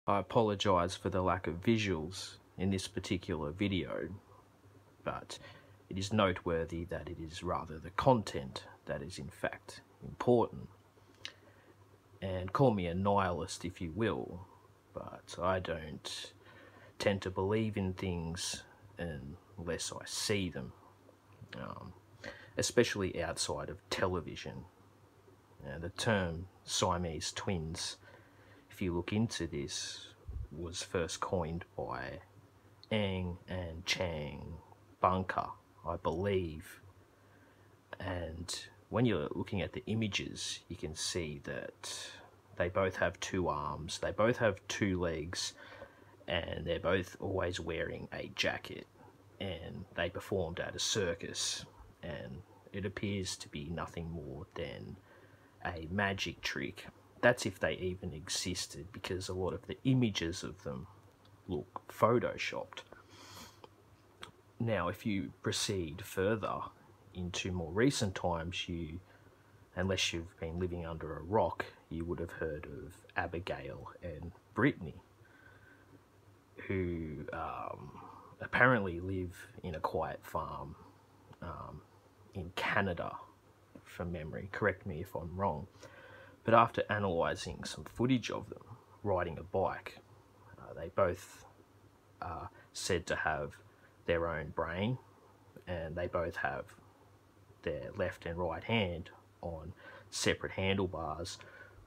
I apologise for the lack of visuals in this particular video, but it is noteworthy that it is rather the content that is in fact important. And call me a nihilist if you will, but I don't tend to believe in things unless I see them, especially outside of television. The term Siamese twins, if you look into this, was first coined by Ang and Chang Bunker, I believe. And when you're looking at the images, you can see that they both have two arms, they both have two legs, and they're both always wearing a jacket. And they performed at a circus, and it appears to be nothing more than a magic trick. That's if they even existed, because a lot of the images of them look photoshopped. Now, if you proceed further into more recent times, unless you've been living under a rock, you would have heard of Abigail and Brittany, who apparently live in a quiet farm in Canada, from memory. Correct me if I'm wrong. But after analysing some footage of them riding a bike, they both are said to have their own brain, and they both have their left and right hand on separate handlebars,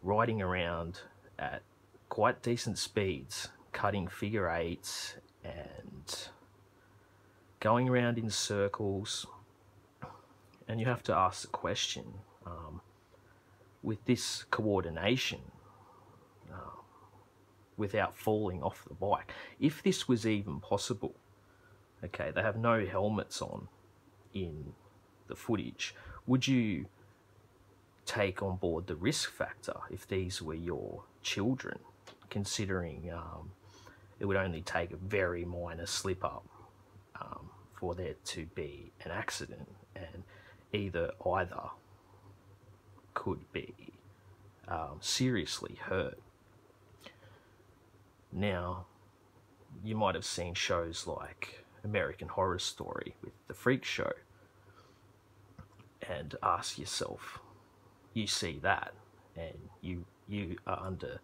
riding around at quite decent speeds, cutting figure eights and going around in circles. And you have to ask the question, with this coordination, without falling off the bike, if this was even possible, okay, they have no helmets on in the footage, would you take on board the risk factor if these were your children, considering it would only take a very minor slip up for there to be an accident, and either could be seriously hurt. Now, you might have seen shows like American Horror Story with the Freak Show, and ask yourself, you see that and you are under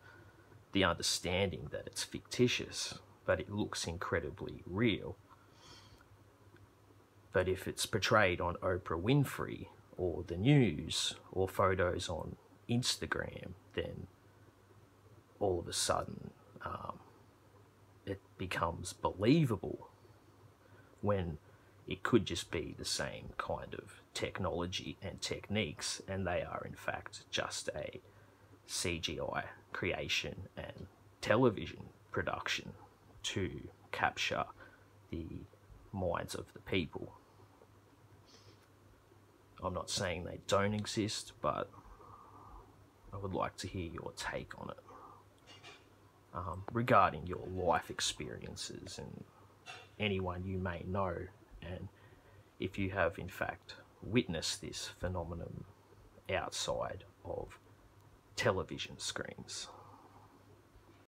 the understanding that it's fictitious, but it looks incredibly real. But if it's portrayed on Oprah Winfrey or the news or photos on Instagram, then all of a sudden it becomes believable, when it could just be the same kind of technology and techniques, and they are in fact just a CGI creation and television production to capture the minds of the people. I'm not saying they don't exist, but I would like to hear your take on it, regarding your life experiences and anyone you may know, and if you have in fact witnessed this phenomenon outside of television screens.